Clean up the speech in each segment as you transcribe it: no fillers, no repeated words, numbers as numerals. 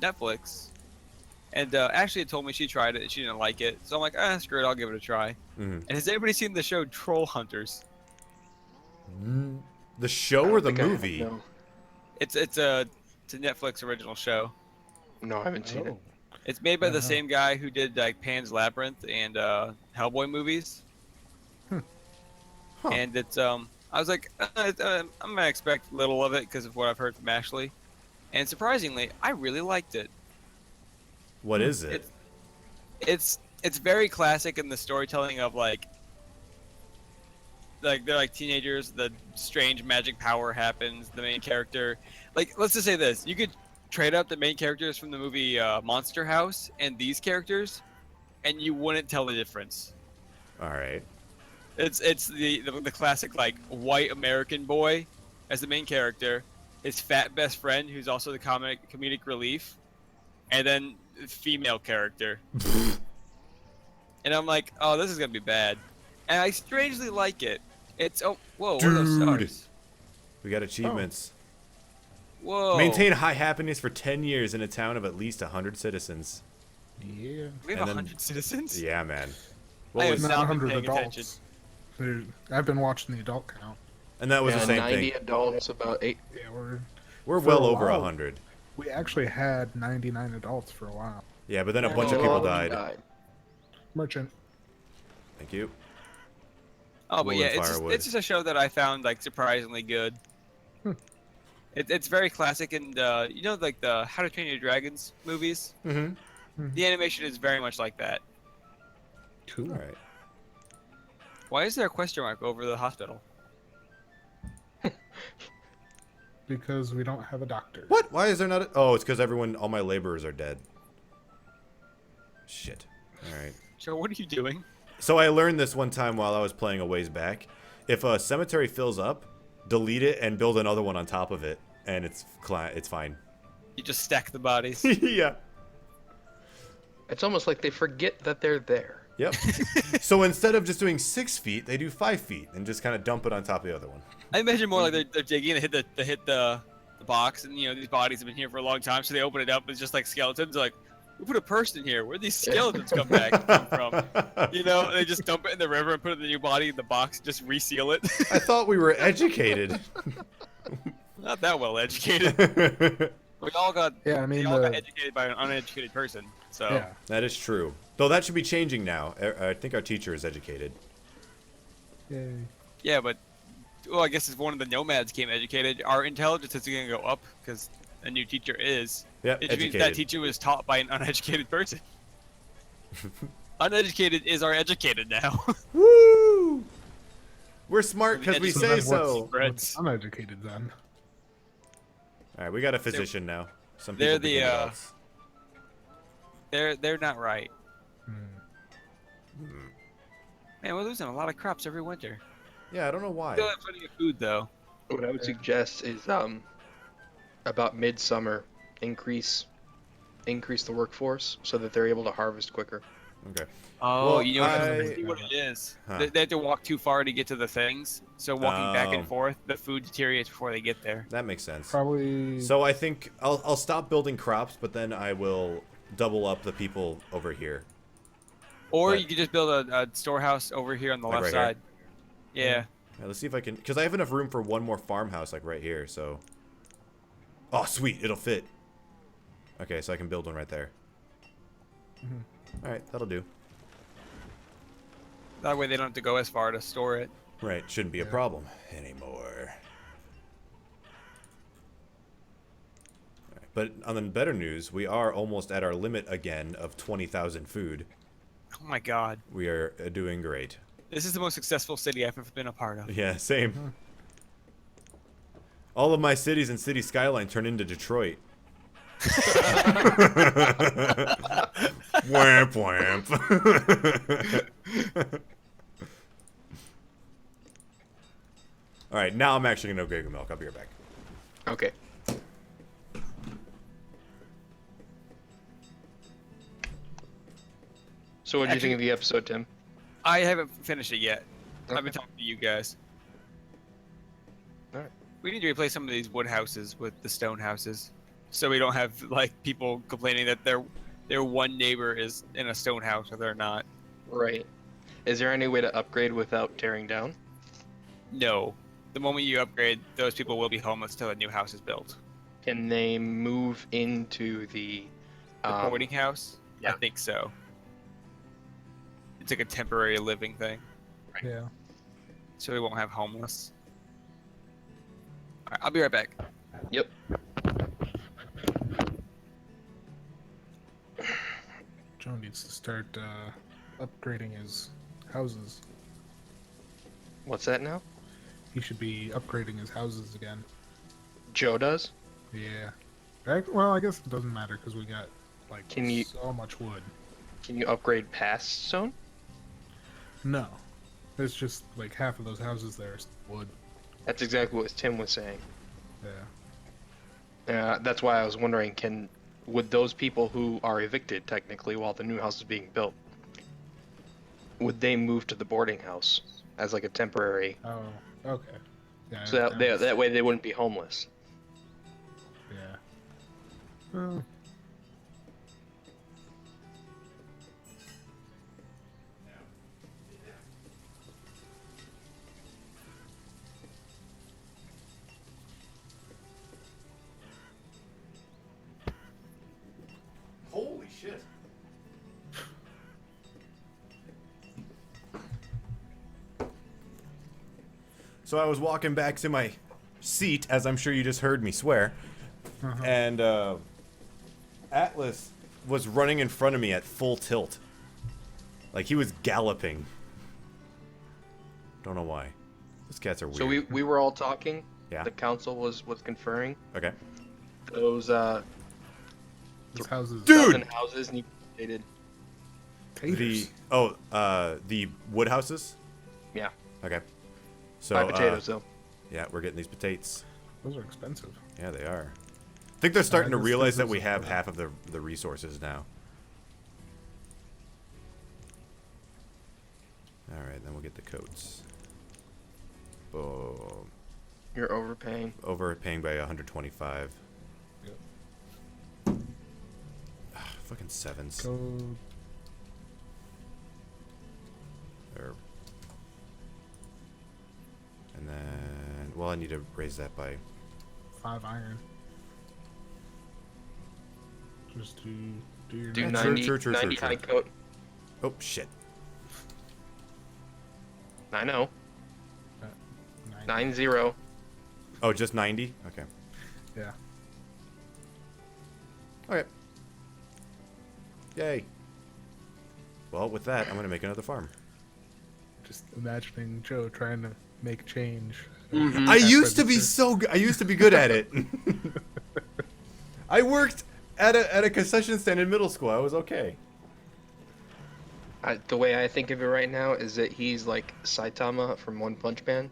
Netflix, and Ashley had told me she tried it and she didn't like it. So I'm like, screw it, I'll give it a try. Mm-hmm. And has anybody seen the show Troll Hunters? The show I or don't the think I have, movie? no. It's a Netflix original show. No, I haven't seen it. Oh. It's made by the Uh-huh. same guy who did like Pan's Labyrinth and Hellboy movies. Hmm. Huh. And it's I was like, I'm gonna expect little of it because of what I've heard from Ashley. And surprisingly, I really liked it. What is it? It's very classic in the storytelling of like they're like teenagers, the strange magic power happens, the main character, like let's just say this, you could trade up the main characters from the movie Monster House and these characters and you wouldn't tell the difference. All right. It's the classic like white American boy as the main character, his fat best friend who's also the comedic relief, and then the female character. And I'm like, oh, this is gonna be bad, and I strangely like it. It's whoa, what are those Dude. stars? We got achievements. Whoa. Maintain high happiness for 10 years in a town of at least 100 citizens. Yeah. We have and then- 100 citizens. Yeah, man. I What have was, not Not been 100 paying adults. attention. I've been watching the adult count. and that was Yeah, the same 90 thing. adults, about 8. Yeah, We're for well a over while. 100. we actually had 99 adults for a while. Yeah, but then a Yeah, bunch of well, people All died. Merchant. Thank you. Oh, but Wool yeah, and firewood. it's just a show that I found like surprisingly good. Hmm. It's very classic, and you know, like the How to Train Your Dragons movies. Mm-hmm. The animation is very much like that. Cool. All right. Why is there a question mark over the hospital? Because we don't have a doctor. What? Why is there not? Oh, it's because all my laborers are dead. Shit. All right. Joe, what are you doing? So I learned this one time while I was playing a ways back. If a cemetery fills up, delete it and build another one on top of it, and it's fine. You just stack the bodies. Yeah. It's almost like they forget that they're there. Yep. So instead of just doing 6 feet, they do 5 feet and just kind of dump it on top of the other one. I imagine more like they're digging and hit the box, and you know these bodies have been here for a long time, so they open it up. It's just like skeletons. They're like, we put a person here. Where'd these skeletons come from? You know, they just dump it in the river and put the new body in the box, just reseal it. I thought we were educated. Not that well educated. We all got Yeah, I mean, we all got educated by an uneducated person. So yeah. That is true. Though that should be changing now. I think our teacher is educated. Yay. yeah, but well, I guess if one of the nomads came educated, our intelligence is going to go up because a new teacher is. Yep, It means educated. that teacher was taught by an uneducated person. Uneducated is our educated now. Woo! We're smart because we So say then so. Breds. I'm educated then. All right, we got a physician now. Some they're people the, begin adults. They're not right. Hmm. Man, we're losing a lot of crops every winter. Yeah, I don't know why. Still have plenty of food though. What I would suggest is about midsummer, increase the workforce so that they're able to harvest quicker. Okay. Oh, Well, you know I- what, see what it is. Huh. They have to walk too far to get to the things. So walking back Oh. and forth, the food deteriorates before they get there. That makes sense. Probably. So I think I'll stop building crops, but then I will double up the people over here. Or But- you could just build a storehouse over here on the Like left right here? side. Yeah. Now, let's see if I can, because I have enough room for one more farmhouse, like right here. So, oh sweet, it'll fit. Okay, so I can build one right there. All right, that'll do. That way they don't have to go as far to store it. Right, shouldn't be a problem anymore. All right, but on the better news, we are almost at our limit again of 20,000 food. Oh my god. We are doing great. This is the most successful city I've ever been a part of. Yeah, same. All of my cities and city skyline turn into Detroit. Whamp whamp. All right, now I'm actually gonna go get milk. I'll be right back. Okay. So what do you think of the episode, Tim? I haven't finished it yet. I've Okay. been talking to you guys. Alright. We need to replace some of these wood houses with the stone houses, so we don't have like people complaining that their one neighbor is in a stone house or they're not. Right. Is there any way to upgrade without tearing down? No. The moment you upgrade, those people will be homeless till a new house is built. Can they move into the The boarding house? yeah. I think so. It's like a temporary living thing, Yeah. so we won't have homeless. Alright, I'll be right back. Yep. Joe needs to start upgrading his houses. What's that now? He should be upgrading his houses again. Joe does? Yeah. Well, I guess it doesn't matter because we got like Can you- so much wood. Can you upgrade past stone? No. There's just like half of those houses there is wood. That's exactly what Tim was saying. Yeah. That's why I was wondering, would those people who are evicted technically while the new house is being built, would they move to the boarding house as like a temporary, Oh, okay. Yeah. so that way they wouldn't be homeless? Yeah. Well, Holy shit. So I was walking back to my seat, as I'm sure you just heard me swear, and Atlas was running in front of me at full tilt. Like he was galloping. Don't know why. Those cats are weird. So we were all talking. Yeah. The council was conferring. Okay. Those these houses. Dude! 7 houses needed. Taters. The wood houses? Yeah. Okay. So Buy potatoes though. yeah, we're getting these potatoes. Those are expensive. Yeah, they are. I think they're starting to guess realize that this we is- have half of the resources now. Alright, then we'll get the coats. Boom. You're overpaying. Overpaying by 125. Yep. Fucking sevens. Code. Or- And then, well, I need to raise that by 5 iron. Just to do your Do next- True, 90, true, 90 true. high coat. Oh shit. I know. 9. 90. Oh, just 90? Okay. Yeah. Okay. Yay. Well, with that, I'm gonna make another farm. Just imagining Joe trying to make change. I used to be so good. I used to be good at it. I worked at a concession stand in middle school. I was okay. The way I think of it right now is that he's like Saitama from One Punch Man.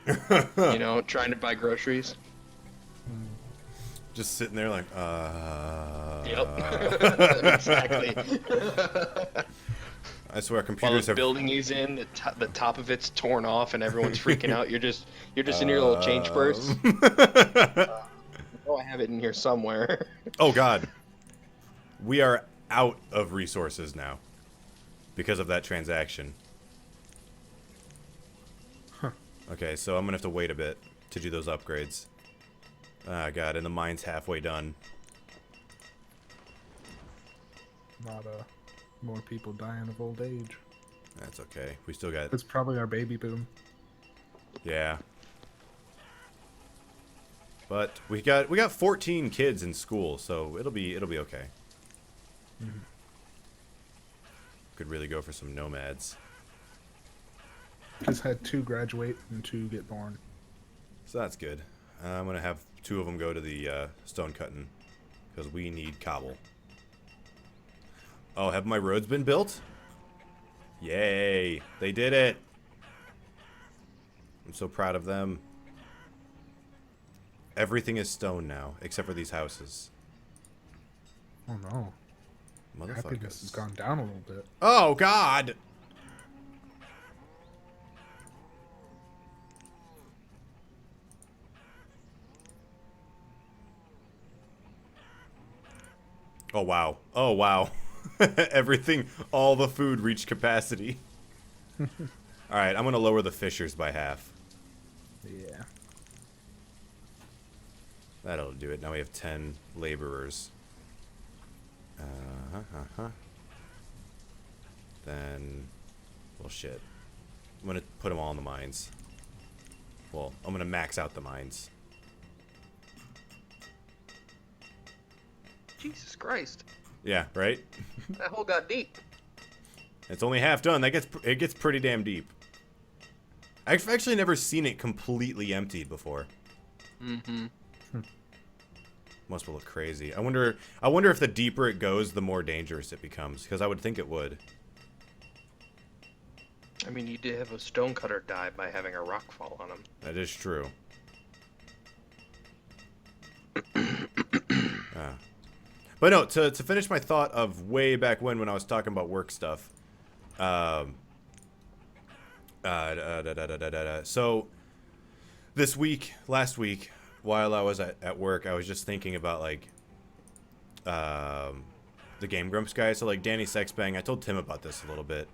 You know, trying to buy groceries. Just sitting there like, Yep. Exactly. I swear, While computers the have. building he's in, the top of it's torn off and everyone's freaking out. You're just in your little change purse. Oh, I have it in here somewhere. Oh God. We are out of resources now because of that transaction. Huh. Okay, so I'm gonna have to wait a bit to do those upgrades. Ah, God, and the mine's halfway done. Not more people dying of old age. That's okay. We still got. It's probably our baby boom. Yeah. But we got 14 kids in school, so it'll be okay. Mhm. Could really go for some nomads. Just had 2 graduate and 2 get born. So that's good. I'm gonna have 2 of them go to the stone cutting because we need cobble. Oh, have my roads been built? Yay! They did it. I'm so proud of them. Everything is stone now, except for these houses. Oh no. Happiness has Motherfuckers. gone down a little bit. Oh God! Oh, wow. Oh, wow. Everything, all the food reached capacity. Alright, I'm going to lower the fishers by half. Yeah. That'll do it. Now we have 10 laborers. Then, well, shit. I'm gonna put them all in the mines. Well, I'm gonna max out the mines. Jesus Christ. Yeah, right? That hole got deep. It's only half done. It gets pretty damn deep. I've actually never seen it completely emptied before. Mm-hmm. Must look crazy. I wonder if the deeper it goes, the more dangerous it becomes. Because I would think it would. I mean, you did have a stonecutter die by having a rock fall on him. That is true. But no, to finish my thought of way back when I was talking about work stuff. So, last week, while I was at work, I was just thinking about, like, the Game Grumps guys. So, like, Danny Sexbang, I told Tim about this a little bit.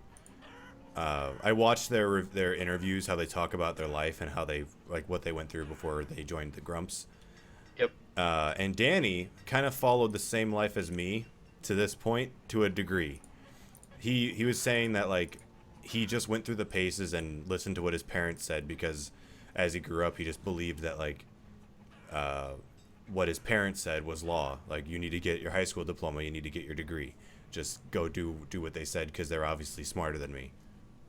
I watched their interviews, how they talk about their life and how they, like, what they went through before they joined the Grumps. Yep. And Danny kind of followed the same life as me to this point, to a degree. He was saying that, like, he just went through the paces and listened to what his parents said because as he grew up, he just believed that, like, what his parents said was law. Like, you need to get your high school diploma, you need to get your degree. Just go do what they said because they're obviously smarter than me.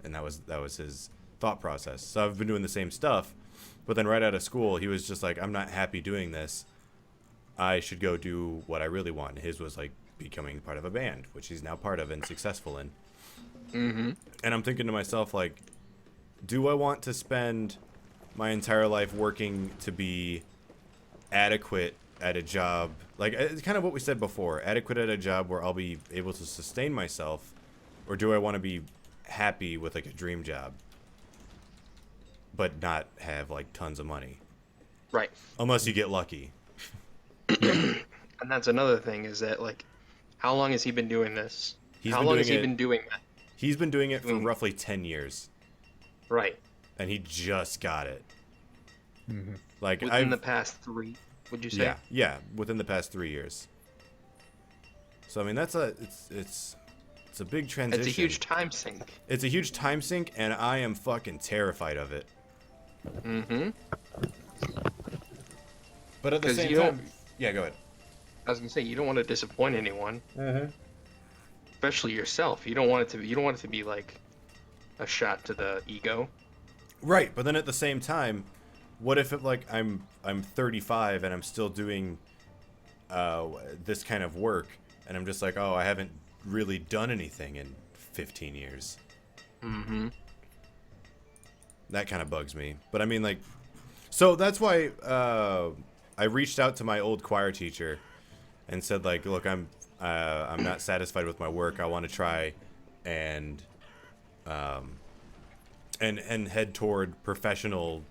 And that was his thought process. So I've been doing the same stuff, but then right out of school, he was just like, I'm not happy doing this. I should go do what I really want. And his was, like, becoming part of a band, which he's now part of and successful in. Mm-hmm. And I'm thinking to myself, like, do I want to spend my entire life working to be adequate at a job? Like, it's kind of what we said before, adequate at a job where I'll be able to sustain myself, or do I want to be happy with, like, a dream job, but not have, like, tons of money? Right. Unless you get lucky. And that's another thing is that, like, how long has he been doing this? How long has he been doing that? He's been doing it for roughly 10 years. Right. And he just got it. Mm-hmm. Like, Within the past 3, would you say? Yeah, within the past 3 years. So I mean, it's a big transition. It's a huge time sink. It's a huge time sink, and I am fucking terrified of it. Mm-hmm. But at the 'Cause same you time, don't- yeah, go ahead. I was gonna say, you don't want to disappoint anyone. Mm-hmm. Especially yourself. You don't want it to be like a shot to the ego. Right, but then at the same time, what if it, like, I'm 35 and I'm still doing this kind of work, and I'm just like, oh, I haven't really done anything in 15 years. Mm-hmm. That kind of bugs me. But I mean, like, so that's why I reached out to my old choir teacher and said, like, look, I'm not satisfied with my work. I want to try and head toward professional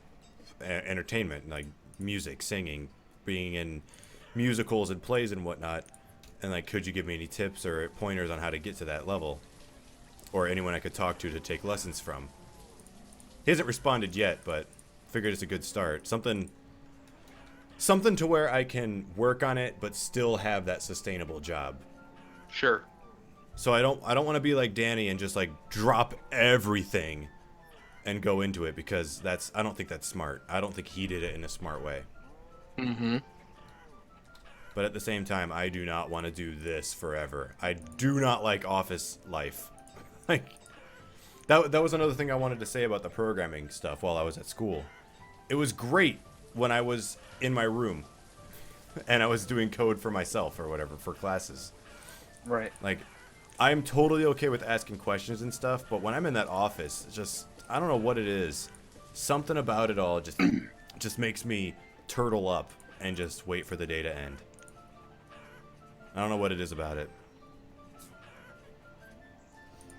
entertainment, like music, singing, being in musicals and plays and whatnot. And, like, could you give me any tips or pointers on how to get to that level, or anyone I could talk to take lessons from? He hasn't responded yet, but figured it's a good start. Something to where I can work on it but still have that sustainable job. Sure. So I don't want to be like Danny and just, like, drop everything and go into it, because I don't think that's smart. I don't think he did it in a smart way. Mm-hmm. But at the same time, I do not want to do this forever. I do not like office life. Like, that was another thing I wanted to say about the programming stuff while I was at school. It was great when I was in my room and I was doing code for myself or whatever for classes. Right. Like, I'm totally okay with asking questions and stuff, but when I'm in that office, it's just, I don't know what it is. Something about it all just makes me turtle up and just wait for the day to end. I don't know what it is about it.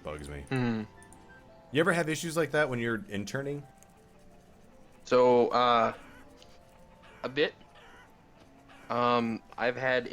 Bugs me. Mm-hmm. You ever have issues like that when you're interning? So, a bit. I've had